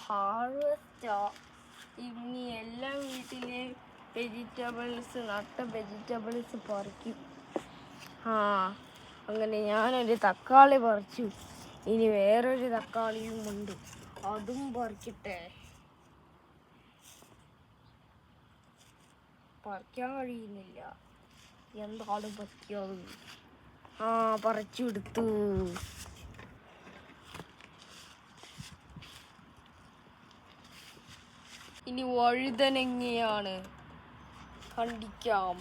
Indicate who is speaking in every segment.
Speaker 1: ഹാർവെസ്റ്റാ. ഇനി എല്ലാ വീട്ടിലെ വെജിറ്റബിൾസ് നട്ട വെജിറ്റബിൾസ് പറിക്കും. അങ്ങനെ ഞാനൊരു തക്കാളി പറിച്ചു. ഇനി വേറൊരു തക്കാളിയും ഉണ്ട്, അതും പറിക്കട്ടെ. പറിക്കാൻ കഴിയുന്നില്ല, എന്താണ് പറ്റിയത്? പറിച്ചെടുത്തു. ഇനി വഴുതനങ്ങയാണ്, കണ്ടിക്കാം.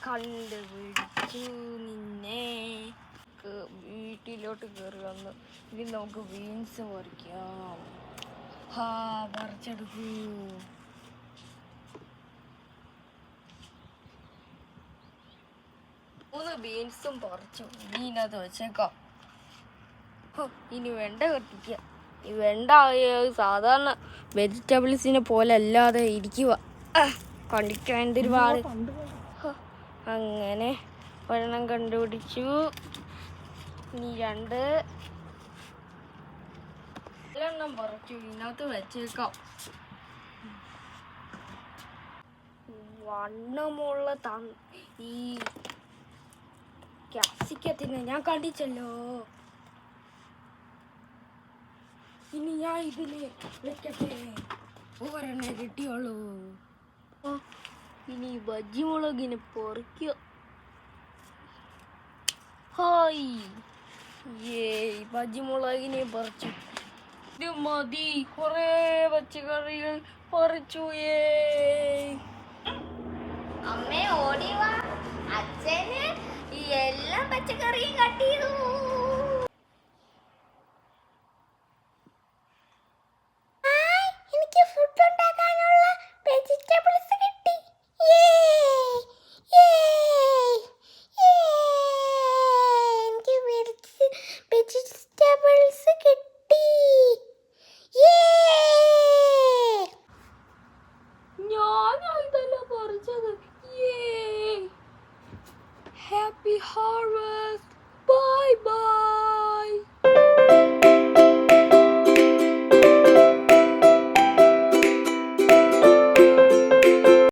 Speaker 1: കണ്ടുപിടിച്ചു നിന്നെ. വീട്ടിലോട്ട് കയറി വന്ന് ഇനി നമുക്ക് ബീൻസ് പറിക്കാം. പറിച്ചെടുക്കൂ. മൂന്ന് ബീൻസും പറിച്ചു. ഇനി ഇതിനകത്ത് വെച്ചേക്കാം. ഇനി വെണ്ട കത്തിക്കാം. ഈ വെണ്ട സാധാരണ വെജിറ്റബിൾസിനെ പോലെ അല്ലാതെ ഇരിക്കുക, കണ്ടിക്കാൻ ഒരുപാട്. അങ്ങനെ ഒരെണ്ണം കണ്ടുപിടിച്ചു. ഇനി രണ്ടെണ്ണം പറിച്ചു. ഇതിനകത്ത് വെച്ചേക്കാം. വണ്ണമുള്ള ഈ ക്യാപ്സിക്കത്തിന് ഞാൻ കണ്ടിച്ചല്ലോ. ഇനി ഞാൻ ഇതില് വെക്കട്ടെ. ഒരെണ്ണേ കിട്ടിയുള്ളൂ. ഇനി ബജ്ജിമുളകിന് പറിക്കുക. ബജ്ജിമുളകിനെ പറിച്ചു. ഇത് മതി, കുറേ പച്ചക്കറികൾ പറിച്ചു.
Speaker 2: അമ്മേ ഓടിവാ, അച്ഛന് ഈ എല്ലാം പച്ചക്കറിയും കട്ട് ചെയ്തു. എനിക്ക് ഫുഡ് ഉണ്ടാക്കാനുള്ള വെജിറ്റബിൾസ് കിട്ടി. എനിക്ക് വെജിറ്റബിൾസ് കിട്ടി.
Speaker 1: ഞാനാ ഇതെല്ലാം പറിച്ചത്. Happy harvest. Bye bye.